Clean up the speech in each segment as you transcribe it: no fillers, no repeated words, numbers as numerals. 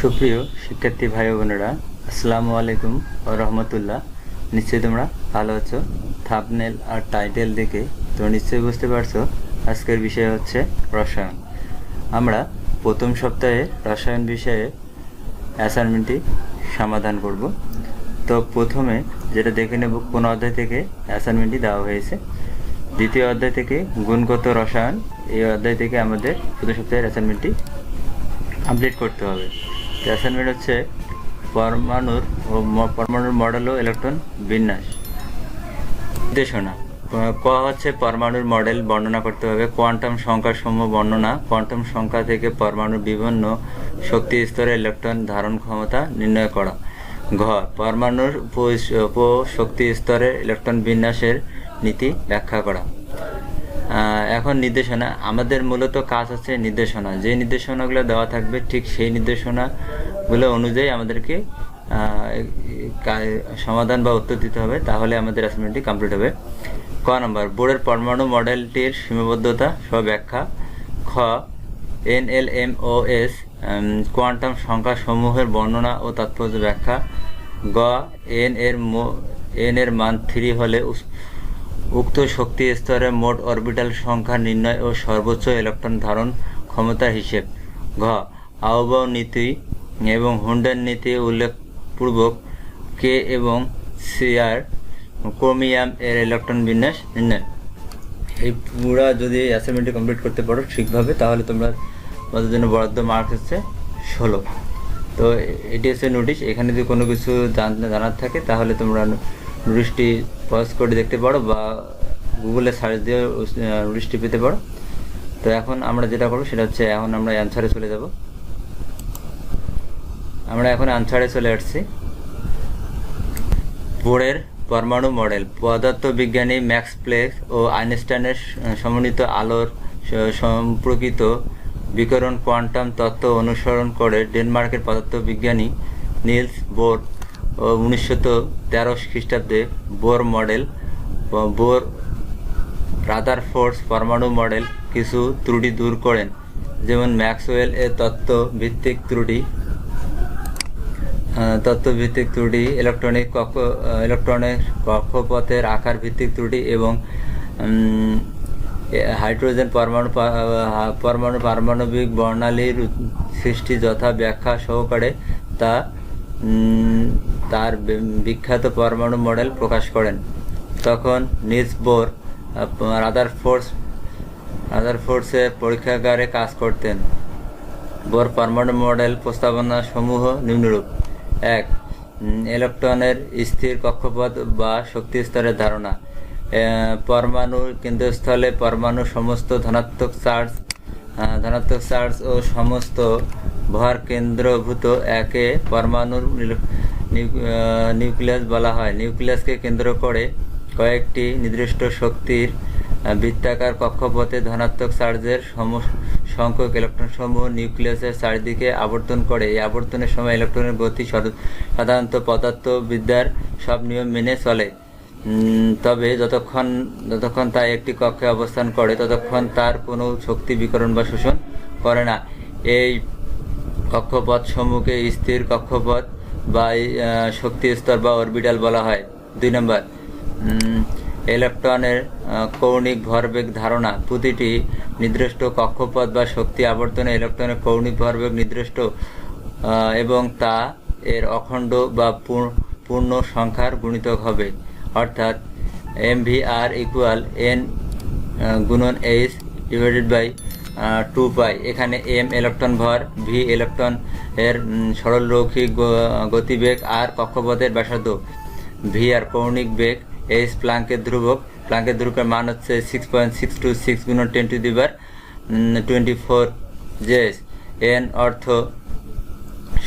সুপ্রিয় শিক্ষার্থী ভাই বোনেরা, আসসালামু আলাইকুম ও রহমতুল্লাহ। নিশ্চয়ই তোমরা ভালো আছো। থাম্বনেল আর টাইটেল দেখে তোমরা নিশ্চয়ই বুঝতে পারছো আজকের বিষয় হচ্ছে রসায়ন। আমরা প্রথম সপ্তাহে রসায়ন বিষয়ে অ্যাসাইনমেন্টটি সমাধান করব। তো প্রথমে যেটা দেখে নেব কোন অধ্যায় থেকে অ্যাসাইনমেন্টটি দেওয়া হয়েছে। দ্বিতীয় অধ্যায় থেকে গুণগত রসায়ন, এই অধ্যায় থেকে আমাদের প্রথম সপ্তাহের অ্যাসাইনমেন্টটি আপডেট করতে হবে। অ্যাসাইনমেন্ট হচ্ছে পরমাণুর মডেল ও ইলেকট্রন বিন্যাস। নির্দেশনা ক হচ্ছে পরমাণুর মডেল বর্ণনা করতে হবে। কোয়ান্টাম সংখ্যা সমূহ বর্ণনা, কোয়ান্টাম সংখ্যা থেকে পরমাণুর বিভিন্ন শক্তি স্তরে ইলেকট্রন ধারণ ক্ষমতা নির্ণয় করা। ঘ পরমাণুর উপ শক্তি স্তরে ইলেকট্রন বিন্যাসের নীতি ব্যাখ্যা করা। এখন নির্দেশনা, আমাদের মূলত কাজ হচ্ছে নির্দেশনা। যে নির্দেশনাগুলো দেওয়া থাকবে ঠিক সেই নির্দেশনাগুলো অনুযায়ী আমাদেরকে সমাধান বা উত্তর দিতে হবে, তাহলে আমাদের অ্যাসাইনমেন্টটি কমপ্লিট হবে। ক নম্বর, বোরের পরমাণু মডেলটির সীমাবদ্ধতা সহ ব্যাখ্যা। খ NLMOS কোয়ান্টাম সংখ্যা সমূহের বর্ণনা ও তাৎপর্য ব্যাখ্যা। গ n এর মান 3 হলে উক্ত শক্তি স্তরে মোট অরবিটাল সংখ্যা নির্ণয় ও সর্বোচ্চ ইলেকট্রন ধারণ ক্ষমতার হিসেব। ঘ আউবাউ নীতি এবং হুন্ডের নীতি উল্লেখপূর্বক কে এবং সিআর ক্রোমিয়াম এর ইলেকট্রন বিন্যাস নির্ণয়। এই পুরা যদি অ্যাসাইনমেন্টটি কমপ্লিট করতে পারো ঠিকভাবে, তাহলে তোমরা তোমাদের জন্য বরাদ্দ মার্ক হচ্ছে 16। তো এটি হচ্ছে নোটিশ। এখানে যদি কোনো কিছু জানার থাকে তাহলে তোমরা নোটিশটি পজ করে দেখতে পারো বা গুগলে সার্চ দিয়ে নোটিশটি পেতে পারো। তো এখন আমরা যেটা করবো সেটা হচ্ছে, এখন আমরা অ্যান্সারে চলে যাব। আমরা এখন অ্যান্সারে চলে আসছি। বোরের পরমাণু মডেল, পদার্থবিজ্ঞানী ম্যাক্স প্ল্যাঙ্ক ও আইনস্টাইনের সমন্বিত আলোর সম্পর্কিত বিকিরণ কোয়ান্টাম তত্ত্ব অনুসরণ করে ডেনমার্কের পদার্থবিজ্ঞানী নিলস বোর 1913 খ্রিস্টাব্দে বোর রাদারফোর্ড পরমাণু মডেল কিছু ত্রুটি দূর করেন, যেমন ম্যাক্সওয়েল এর তত্ত্বভিত্তিক ত্রুটি, ইলেকট্রনের কক্ষপথের আকার ভিত্তিক ত্রুটি এবং হাইড্রোজেন পারমাণবিক বর্ণালীর সৃষ্টি যথা ব্যাখ্যা সহকারে তার বিখ্যাত পরমাণু মডেল প্রকাশ করেন। তখন নিলস বোর রাদারফোর্ডসের পরীক্ষাগারে কাজ করতেন। বোর পরমাণু মডেল প্রস্তাবনা সমূহ নিম্নরূপ। 1. ইলেকট্রনের স্থির কক্ষপথ বা শক্তি স্তরের ধারণা। পরমাণুর কেন্দ্রস্থলে পরমাণুর সমস্ত ধনাত্মক চার্জ ও সমস্ত ভর কেন্দ্রভূত একে পরমাণুর নিউক্লিয়াস বলা হয়। নিউক্লিয়াসকে কেন্দ্র করে কয়েকটি নির্দিষ্ট শক্তির বৃত্তাকার কক্ষপথে ধনাত্মক চার্জের সংখ্যক ইলেকট্রনসমূহ নিউক্লিয়াসের চারিদিকে আবর্তন করে। এই আবর্তনের সময় ইলেকট্রনের গতি সাধারণত পদার্থবিদ্যার সব নিয়ম মেনে চলে, তবে যতক্ষণ তা একটি কক্ষে অবস্থান করে ততক্ষণ তার কোনো শক্তি বিকিরণ বা শোষণ করে না। এই কক্ষপথসমূহকে স্থির কক্ষপথ বা শক্তি স্তর বা অরবিটাল বলা হয়। 2 নম্বর, ইলেকট্রনের কৌণিক ভরবেগ ধারণা। প্রতিটি নির্দিষ্ট কক্ষপথ বা শক্তি আবর্তনে ইলেকট্রনের কৌণিক ভরবেগ নির্দিষ্ট এবং তা এর অখণ্ড বা পূর্ণ সংখ্যার গুণিতক হবে, অর্থাৎ mvr = n গুণন h ডিভাইডেড বাই 2π। এখানে m ইলেকট্রন ভর, v ইলেকট্রন এর সরলরৈখিক গতিবেগ আর কক্ষপথের ব্যাসার্ধ, vr কৌণিক বেগ, h প্লাঙ্কের ধ্রুবক। প্লাঙ্কের ধ্রুবকের মান হচ্ছে 6.626 গুণন 10⁻24 J। n অর্থ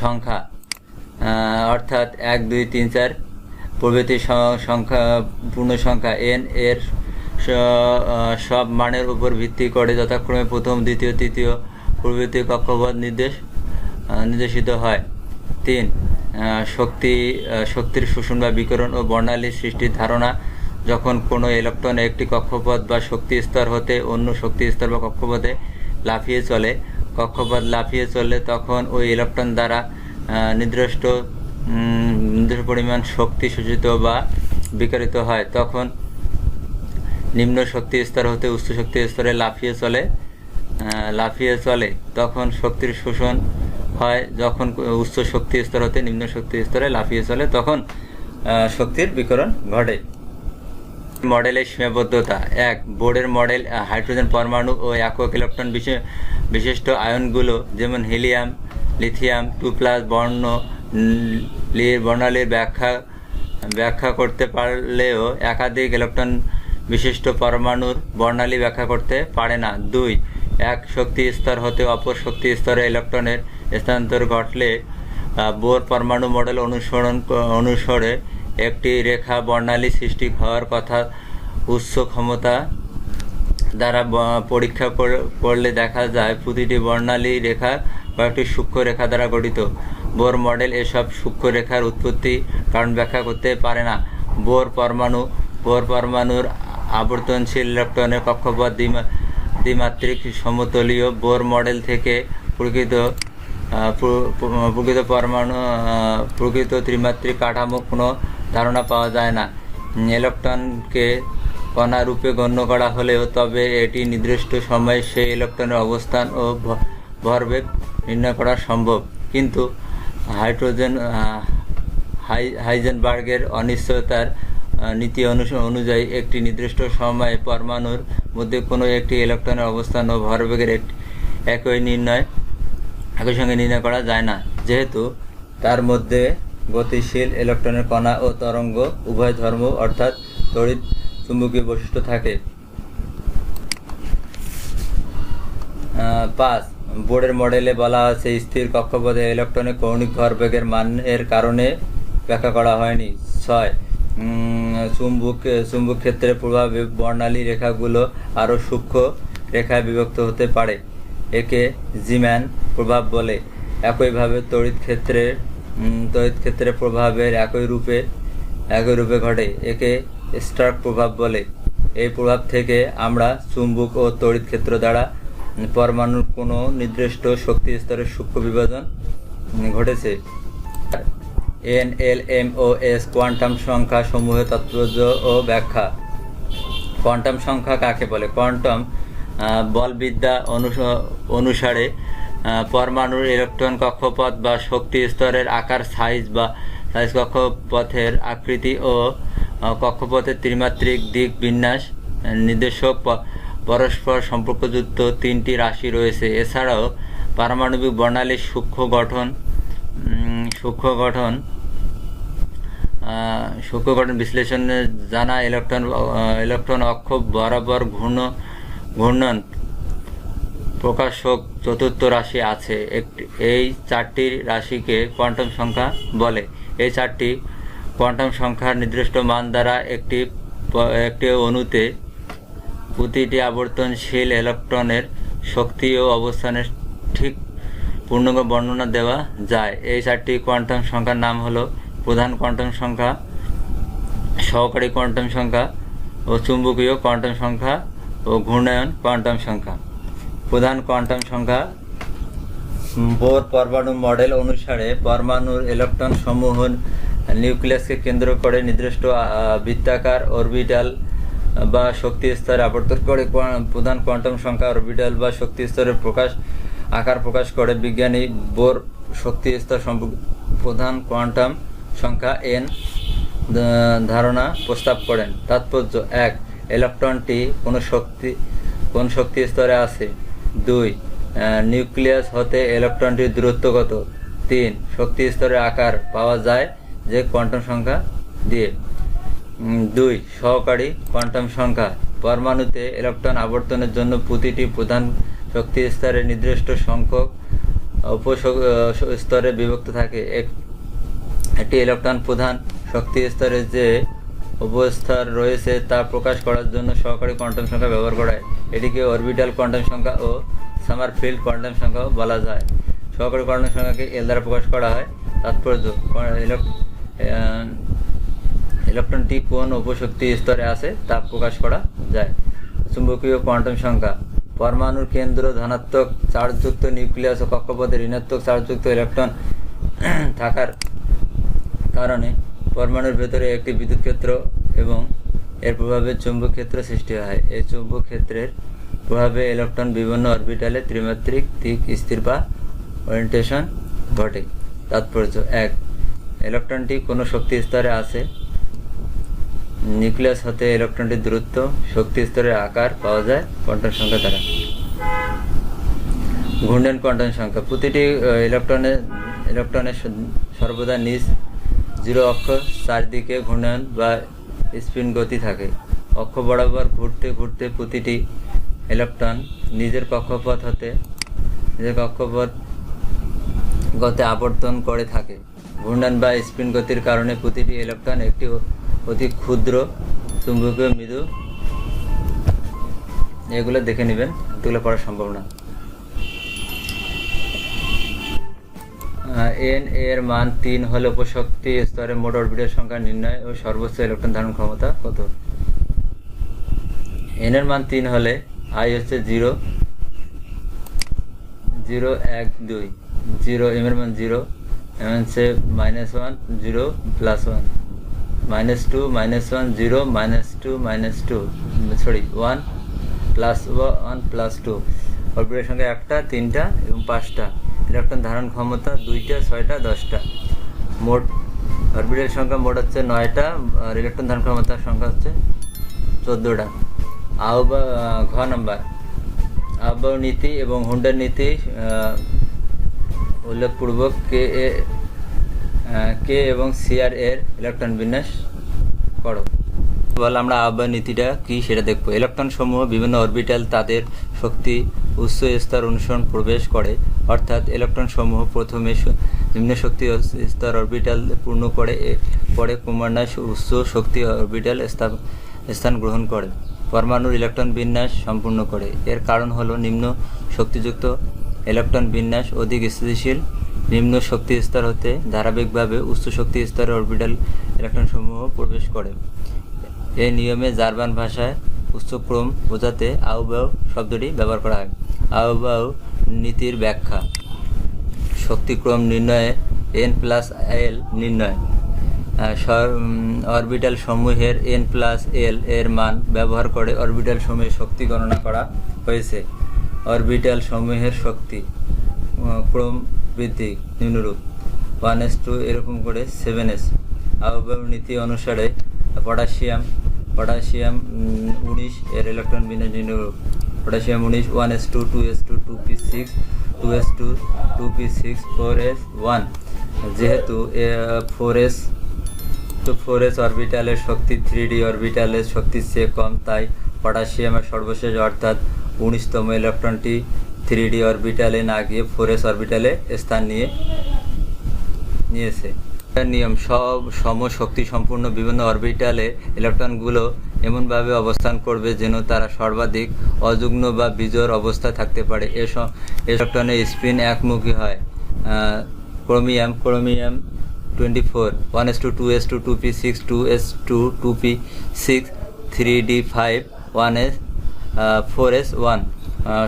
সংখ্যা, অর্থাৎ 1 2 3 4 প্রভৃতি সংখ্যা পূর্ণ সংখ্যা। n এর সব মানের উপর ভিত্তি করে যথাক্রমে প্রথম, দ্বিতীয়, তৃতীয় প্রভৃতি কক্ষপথ নির্দেশিত হয়। 3. শক্তির শোষণ বা বিকিরণ ও বর্ণালীর সৃষ্টির ধারণা। যখন কোনো ইলেকট্রন একটি কক্ষপথ বা শক্তি স্তর হতে অন্য শক্তি স্তর বা কক্ষপথে লাফিয়ে চলে, তখন ওই ইলেকট্রন দ্বারা নির্দিষ্ট পরিমাণ শক্তি শোষিত বা বিকিরিত হয়, তখন নিম্ন শক্তি স্তর হতে উচ্চ শক্তি স্তরে লাফিয়ে চলে। তখন শক্তির শোষণ হয় যখন উচ্চ শক্তি স্তর হতে নিম্ন শক্তি স্তরে লাফিয়ে চলে, তখন শক্তির বিকিরণ ঘটে। মডেলের সীমাবদ্ধতা: 1. বোরের মডেল হাইড্রোজেন পরমাণু ও একক ইলেকট্রন বিশিষ্ট আয়নগুলো যেমন হিলিয়াম, লিথিয়াম 2+ বর্ণালীর ব্যাখ্যা করতে পারলেও একাধিক ইলেকট্রন বিশিষ্ট পরমাণুর বর্ণালী ব্যাখ্যা করতে পারে না। 2. এক শক্তি স্তর হতে অপর শক্তি স্তরে ইলেকট্রনের স্থানান্তর ঘটলে বোর পরমাণু মডেল অনুসরণে একটি রেখা বর্ণালী সৃষ্টি হওয়ার কথা। উচ্চ ক্ষমতা দ্বারা পরীক্ষা করলে দেখা যায় প্রতিটি বর্ণালী রেখা কয়েকটি সূক্ষ্ম রেখা দ্বারা গঠিত। বোর মডেল এসব সূক্ষ্ম রেখার উৎপত্তি কারণ ব্যাখ্যা করতে পারে না। বোর পরমাণুর আবর্তনশীল ইলেকট্রনের কক্ষপথ দ্বিমাত্রিক সমতলীয়। বোর মডেল থেকে প্রকৃত ত্রিমাত্রিক কাঠামো কোনো ধারণা পাওয়া যায় না। ইলেকট্রনকে কণা রূপে গণ্য করা হলেও তবে এটি নির্দিষ্ট সময়ে সেই ইলেকট্রনের অবস্থান ও ভরবেগ নির্ণয় করা সম্ভব। কিন্তু হাইজেনবার্গের অনিশ্চয়তার নীতি অনুযায়ী একটি নির্দিষ্ট সময়ে পরমাণুর মধ্যে কোনো একটি ইলেকট্রনের অবস্থান ও ভরবেগের একই সঙ্গে নির্ণয় করা যায় না, যেহেতু তার মধ্যে গতিশীল ইলেকট্রনের কণা ও তরঙ্গ উভয় ধর্ম অর্থাৎ তড়িৎ চুম্বকীয় বৈশিষ্ট্য থাকে। 5. বোরের মডেলে বলা আছে স্থির কক্ষপথে ইলেকট্রনের কৌণিক ভরবেগের মানের কারণে ব্যাখ্যা করা হয়নি। 6. চুম্বক ক্ষেত্রের প্রভাবে বর্ণালী রেখাগুলো আরও সূক্ষ্ম রেখায় বিভক্ত হতে পারে, একে জিম্যান প্রভাব বলে। একইভাবে তড়িৎ ক্ষেত্রের প্রভাবের একই রূপে ঘটে, একে স্টার্ক প্রভাব বলে। এই প্রভাব থেকে আমরা চুম্বক ও তড়িৎ ক্ষেত্র দ্বারা পরমাণুর কোনো নির্দিষ্ট শক্তি স্তরের সূক্ষ্ম বিভাজন ঘটেছে। NLMOS কোয়ান্টাম সংখ্যা সমূহের তাৎপর্য ও ব্যাখ্যা। কোয়ান্টাম সংখ্যা কাকে বলে? কোয়ান্টাম বলবিদ্যা অনুসারে পরমাণুর ইলেকট্রন কক্ষপথ বা শক্তি স্তরের আকার, সাইজ কক্ষপথের আকৃতি ও কক্ষপথের ত্রিমাত্রিক দিক বিন্যাস নির্দেশক পরস্পর সম্পর্কযুক্ত 3টি রাশি রয়েছে। এছাড়াও পারমাণবিক বর্ণালীর সূক্ষ্ম গঠন বিশ্লেষণে জানা ইলেকট্রন অক্ষ বরাবর ঘূর্ণন প্রকাশক চতুর্থ রাশি আছে। এই 4টি রাশিকে কোয়ান্টাম সংখ্যা বলে। এই 4টি কোয়ান্টাম সংখ্যার নির্দিষ্ট মান দ্বারা একটি অণুতে প্রতিটি আবর্তনশীল ইলেকট্রনের শক্তি ও অবস্থানের ঠিক পূর্ণাঙ্গ বর্ণনা দেওয়া যায়। এই 4টি কোয়ান্টাম সংখ্যার নাম হলো প্রধান কোয়ান্টাম সংখ্যা, সহকারী কোয়ান্টাম সংখ্যা ও চুম্বকীয় কোয়ান্টাম সংখ্যা ও ঘূর্ণায়ন কোয়ান্টাম সংখ্যা। প্রধান কোয়ান্টাম সংখ্যা। বোর পরমাণু মডেল অনুসারে পরমাণুর ইলেকট্রন সমূহ নিউক্লিয়াসকে কেন্দ্র করে নির্দিষ্ট বৃত্তাকার অরবিটাল বা শক্তি স্তরে আবর্তন করে। প্রধান কোয়ান্টাম সংখ্যা অরবিটাল বা শক্তি স্তরের আকার প্রকাশ করে। বিজ্ঞানী বোর শক্তি স্তর সম্পর্কে প্রধান কোয়ান্টাম সংখ্যা n ধারণা প্রস্তাব করেন। তাৎপর্য: 1. ইলেকট্রনটি কোন শক্তি স্তরে আছে। 2. নিউক্লিয়াস হতে ইলেকট্রনটির দূরত্ব কত। 3. শক্তি স্তরের আকার পাওয়া যায় যে কোয়ান্টাম সংখ্যা দিয়ে। 2. সহকারী কোয়ান্টাম সংখ্যা। পরমাণুতে ইলেকট্রন আবর্তনের জন্য প্রতিটি প্রধান শক্তি স্তরে নির্দিষ্ট সংখ্যক উপস্তরে বিভক্ত থাকে। একটি ইলেকট্রন প্রধান শক্তি স্তরে যে উপস্তর রয়েছে তা প্রকাশ করার জন্য সহকারী কোয়ান্টাম সংখ্যা ব্যবহার করা হয়। এটিকে অরবিটাল কোয়ান্টাম সংখ্যা ও সামারফিল্ড কোয়ান্টাম সংখ্যাও বলা যায়। সহকারী কোয়ান্টাম সংখ্যাকে L দ্বারা প্রকাশ করা হয়। তাৎপর্য: ইলেকট্রনটি কোন উপশক্তি স্তরে আছে তা প্রকাশ করা যায়। চুম্বকীয় কোয়ান্টাম সংখ্যা। পরমাণুর কেন্দ্র ধনাত্মক চার্জযুক্ত নিউক্লিয়াস ও কক্ষপথে ঋণাত্মক চার্জযুক্ত ইলেকট্রন থাকার কারণে পরমাণুর ভেতরে একটি বিদ্যুৎ ক্ষেত্র এবং এর প্রভাবে চৌম্বক ক্ষেত্র সৃষ্টি হয়। এই চৌম্বক ক্ষেত্রের প্রভাবে ইলেকট্রন বিভিন্ন অরবিটালে ত্রিমাত্রিক দিক স্থির বা ওরিয়েন্টেশন ঘটে। তাৎপর্য: 1. ইলেকট্রনটি কোনো শক্তি স্তরে আছে। নিউক্লিয়াস হতে ইলেকট্রনটির দূরত্ব শক্তি স্তরের আকার পাওয়া যায় কোয়ান্টাম সংখ্যা দ্বারা। ঘূর্ণন কোয়ান্টাম সংখ্যা: প্রতিটি ইলেকট্রনের সর্বদা নিজ জিরো অক্ষ চারদিকে ঘূর্ণন বা স্পিন গতি থাকে। অক্ষ বরাবর ঘুরতে ঘুরতে প্রতিটি ইলেকট্রন নিজের কক্ষপথ গতে আবর্তন করে থাকে। ঘূর্ণন বা স্পিন গতির কারণে প্রতিটি ইলেকট্রন একটি অতি ক্ষুদ্র চুম্বকীয় মৃদু, এগুলো দেখে নেবেন, এগুলো পড়া সম্ভব না। এন এর মান 3 হলে উপশক্তি স্তরে মোট অরবিটাল সংখ্যা নির্ণয় ও সর্বোচ্চ ইলেকট্রন ধারণ ক্ষমতা কত? এন এর মান 3 হলে আই হচ্ছে 0, 0, 1, 2, 0, এম এর মান 0, এম হচ্ছে -1, 0, +1, -2, -1, 0, -2, -2, 1, +1, +2। অরবিটাল সংখ্যা 1টা, 3টা এবং 5টা। ইলেকট্রন ধারণ ক্ষমতা 2টা, 6টা, 10টা। মোট অরবিটাল সংখ্যা মোট হচ্ছে 9টা, আর ইলেকট্রন ধারণ ক্ষমতার সংখ্যা হচ্ছে 14টা। ঘ নাম্বার, আহ্বায়ক নীতি এবং হুন্ডার নীতি উল্লেখপূর্বক কে এবং সিআর এর ইলেকট্রন বিন্যাস করো। বলে আমরা আহ্বায়ক নীতিটা কি সেটা দেখবো। ইলেকট্রন সমূহ বিভিন্ন অরবিটাল তাদের শক্তি উচ্চ স্তর অনুসরণ প্রবেশ করে, অর্থাৎ ইলেকট্রন সমূহ প্রথমে নিম্ন শক্তি স্তর অরবিটাল পূর্ণ করে পরে ক্রমান্বয়ে উচ্চ শক্তি অরবিটাল স্থান গ্রহণ করে পরমাণুর ইলেকট্রন বিন্যাস সম্পূর্ণ করে। এর কারণ হলো নিম্ন শক্তিযুক্ত ইলেকট্রন বিন্যাস অধিক স্থিতিশীল। নিম্ন শক্তি স্তর হতে ধারাবাহিকভাবে উচ্চ শক্তি স্তরে অরবিটাল ইলেকট্রন সমূহ প্রবেশ করে। এই নিয়মে জার্মান ভাষায় উচ্চক্রম বোঝাতে আহ্বায়ক শব্দটি ব্যবহার করা হয়। আহ্বায়ক নীতির ব্যাখ্যা: শক্তিক্রম নির্ণয়ে n+l নির্ণয়। অরবিটাল সমূহের n+l এর মান ব্যবহার করে অরবিটাল সমূহের শক্তি গণনা করা হয়েছে। অরবিটাল সমূহের শক্তি ক্রম বৃদ্ধি নিম্নরূপ: 1s2 এরকম করে 7s। আহ্বায়ক নীতি অনুসারে পটাশিয়াম 19 এর ইলেকট্রন বিন্যাস নিম্নরূপ: potassium 19, 1s2, 2s2, 2p6, 2s2, 2p6, 4s1। যেহেতু 4s অরবিটালের শক্তি 3d অরবিটালের শক্তির চেয়ে কম, তাই পটাশিয়ামের সর্বশেষ অর্থাৎ 19তম ইলেকট্রনটি 3d অরবিটালে না গিয়ে 4s অরবিটালে স্থান নিয়েছে। নিয়ম: সব সমশক্তি সম্পূর্ণ বিভিন্ন অরবিটালে ইলেকট্রনগুলো এমনভাবে অবস্থান করবে যেন তারা সর্বাধিক অযুগ্ম বা বিজোড় অবস্থায় থাকতে পারে। ইলেকট্রনের স্পিন একমুখী হয়। Chromium 24, 1s2, 2s2, 2p6, 2s2, 2p6, 3d5, 1s, 4s1।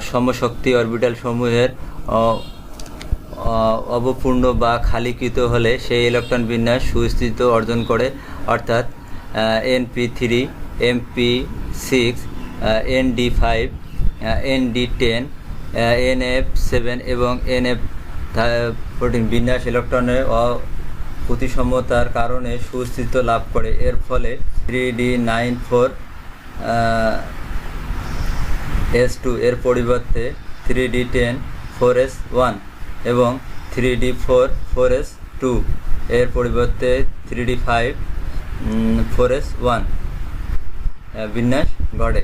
সমশক্তি orbital সমূহের অবপূর্ণ বা খালিকৃত হলে সেই ইলেকট্রন বিন্যাস সুস্থিত অর্জন করে, অর্থাৎ np3, mp6, nd5, nd10, nf7 এবং nf14 বিন্যাস ইলেকট্রনের প্রতিসমতার কারণে সুস্থিত লাভ করে। এর ফলে 3d94 s2 এর পরিবর্তে 3d10 4s1 এবং 3d4 4s2 এর পরিবর্তে 3d5 4s1 বিন্যাস ঘটে।